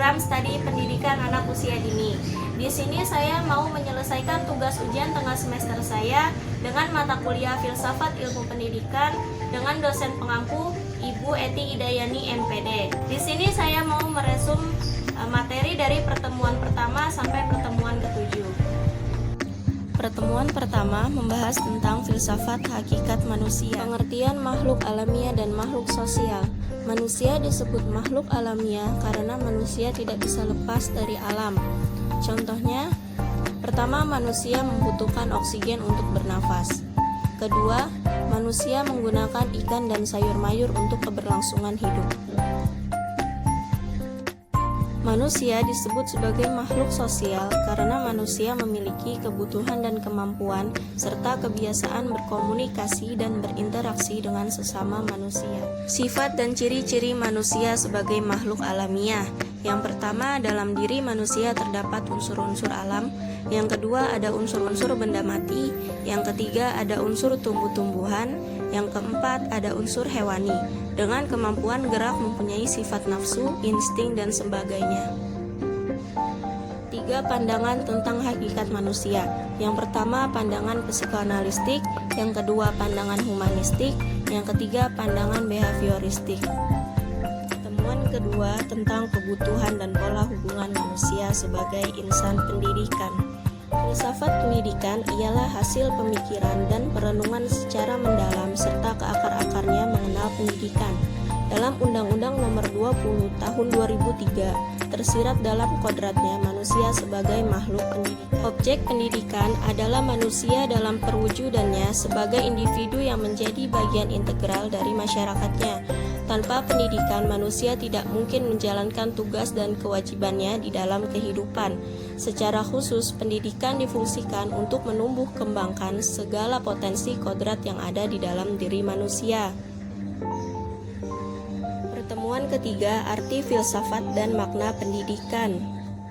program studi pendidikan anak usia dini. Di sini saya mau menyelesaikan tugas ujian tengah semester saya dengan mata kuliah Filsafat Ilmu Pendidikan dengan dosen pengampu Ibu Eti Idayani MPD. Di sini saya mau meresum materi dari pertemuan pertama sampai pertemuan ke-7. Pertemuan pertama membahas tentang filsafat hakikat manusia, pengertian makhluk alamiah dan makhluk sosial. Manusia disebut makhluk alamiah karena manusia tidak bisa lepas dari alam. Contohnya, pertama, manusia membutuhkan oksigen untuk bernafas. Kedua, manusia menggunakan ikan dan sayur mayur untuk keberlangsungan hidup. Manusia disebut sebagai makhluk sosial karena manusia memiliki kebutuhan dan kemampuan serta kebiasaan berkomunikasi dan berinteraksi dengan sesama manusia. Sifat dan ciri-ciri manusia sebagai makhluk alamiah. Yang pertama, dalam diri manusia terdapat unsur-unsur alam. Yang kedua, ada unsur-unsur benda mati. Yang ketiga, ada unsur tumbuh-tumbuhan. Yang keempat, ada unsur hewani dengan kemampuan gerak, mempunyai sifat nafsu, insting, dan sebagainya. 3 pandangan tentang hakikat manusia. Yang pertama, pandangan psikoanalistik. Yang kedua, pandangan humanistik. Yang ketiga, pandangan behavioristik. Pertemuan kedua tentang kebutuhan dan pola hubungan manusia sebagai insan pendidikan. Filsafat pendidikan ialah hasil pemikiran dan perenungan secara mendalam serta ke-akar-akarnya mengenal pendidikan. Dalam Undang-Undang Nomor 20 Tahun 2003 tersirat dalam kodratnya manusia sebagai makhluk pendidikan. Objek pendidikan adalah manusia dalam perwujudannya sebagai individu yang menjadi bagian integral dari masyarakatnya. Tanpa pendidikan, manusia tidak mungkin menjalankan tugas dan kewajibannya di dalam kehidupan. Secara khusus, pendidikan difungsikan untuk menumbuh kembangkan segala potensi kodrat yang ada di dalam diri manusia. Pertemuan ketiga, arti filsafat dan makna pendidikan.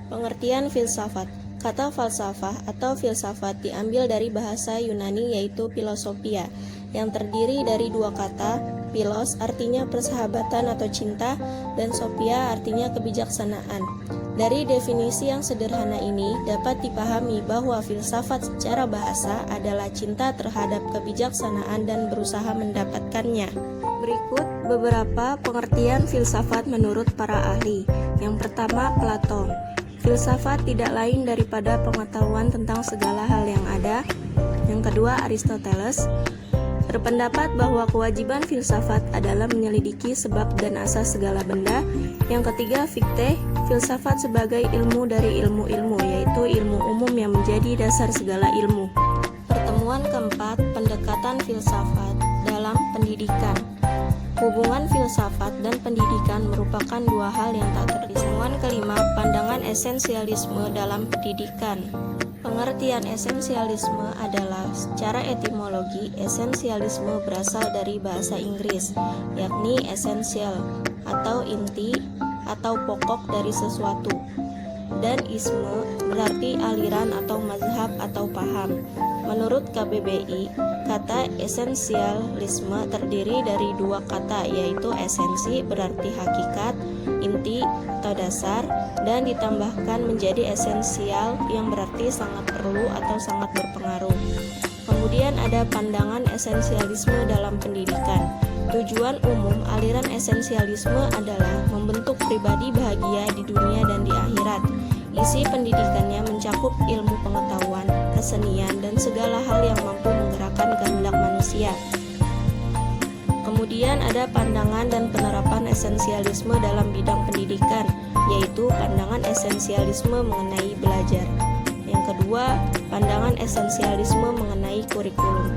Pengertian filsafat. Kata falsafah atau filsafat diambil dari bahasa Yunani yaitu philosophia, yang terdiri dari 2 kata. Philos artinya persahabatan atau cinta, dan sophia artinya kebijaksanaan. Dari definisi yang sederhana ini dapat dipahami bahwa filsafat secara bahasa adalah cinta terhadap kebijaksanaan dan berusaha mendapatkannya. Berikut beberapa pengertian filsafat menurut para ahli. Yang pertama, Plato. Filsafat tidak lain daripada pengetahuan tentang segala hal yang ada. Yang kedua, Aristoteles berpendapat bahwa kewajiban filsafat adalah menyelidiki sebab dan asas segala benda. Yang ketiga, Fichte, filsafat sebagai ilmu dari ilmu-ilmu, yaitu ilmu umum yang menjadi dasar segala ilmu. Pertemuan keempat, pendekatan filsafat dalam pendidikan. Hubungan filsafat dan pendidikan merupakan 2 hal yang tak terpisah. Pertemuan kelima, pandangan esensialisme dalam pendidikan. Pengertian esensialisme adalah secara etimologi, esensialisme berasal dari bahasa Inggris, yakni essential atau inti atau pokok dari sesuatu. Dan isme berarti aliran atau mazhab atau paham. Menurut KBBI, kata esensialisme terdiri dari 2 kata, yaitu esensi berarti hakikat, inti atau dasar, dan ditambahkan menjadi esensial yang berarti sangat perlu atau sangat berpengaruh. Kemudian ada pandangan esensialisme dalam pendidikan. Tujuan umum aliran esensialisme adalah membentuk pribadi bahagia di dunia dan di akhirat. Isi pendidikannya mencakup ilmu pengetahuan, kesenian, dan segala hal yang mampu menggerakkan kehendak manusia. Kemudian ada pandangan dan penerapan esensialisme dalam bidang pendidikan, yaitu pandangan esensialisme mengenai belajar. Yang kedua, pandangan esensialisme mengenai kurikulum.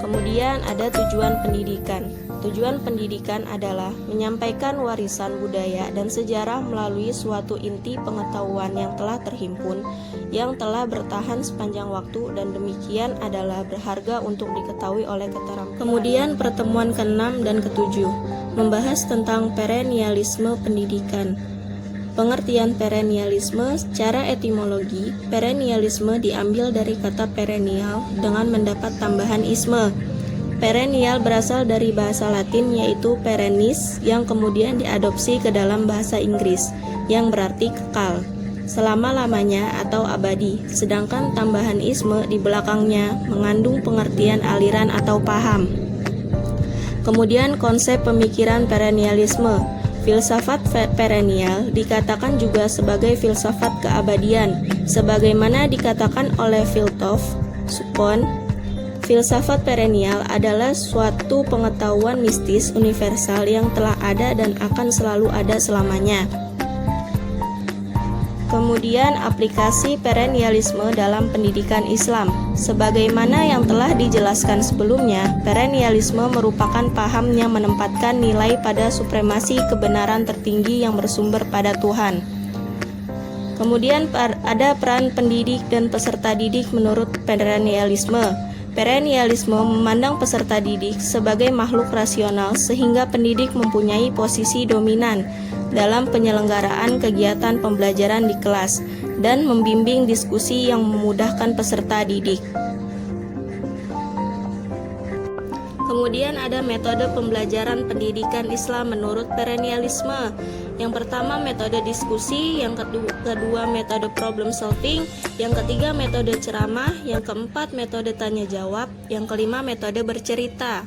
Kemudian ada tujuan pendidikan. Tujuan pendidikan adalah menyampaikan warisan budaya dan sejarah melalui suatu inti pengetahuan yang telah terhimpun, yang telah bertahan sepanjang waktu, dan demikian adalah berharga untuk diketahui oleh keterampilan. Kemudian pertemuan ke-6 dan ke-7 membahas tentang perennialisme pendidikan. Pengertian perennialisme secara etimologi, perennialisme diambil dari kata perennial dengan mendapat tambahan isme, Perennial berasal dari bahasa Latin yaitu perennis yang kemudian diadopsi ke dalam bahasa Inggris yang berarti kekal, selama-lamanya atau abadi, sedangkan tambahan isme di belakangnya mengandung pengertian aliran atau paham. Kemudian konsep pemikiran perennialisme. Filsafat perennial dikatakan juga sebagai filsafat keabadian, sebagaimana dikatakan oleh Filtov Sukon. Filsafat perennial adalah suatu pengetahuan mistis universal yang telah ada dan akan selalu ada selamanya. Kemudian aplikasi perennialisme dalam pendidikan Islam. Sebagaimana yang telah dijelaskan sebelumnya, perennialisme merupakan paham yang menempatkan nilai pada supremasi kebenaran tertinggi yang bersumber pada Tuhan. Kemudian ada peran pendidik dan peserta didik menurut perennialisme. Perennialisme memandang peserta didik sebagai makhluk rasional sehingga pendidik mempunyai posisi dominan dalam penyelenggaraan kegiatan pembelajaran di kelas dan membimbing diskusi yang memudahkan peserta didik. Kemudian ada metode pembelajaran pendidikan Islam menurut perennialisme. Yang pertama metode diskusi, yang kedua metode problem solving, yang ketiga metode ceramah, yang keempat metode tanya jawab, yang kelima metode bercerita.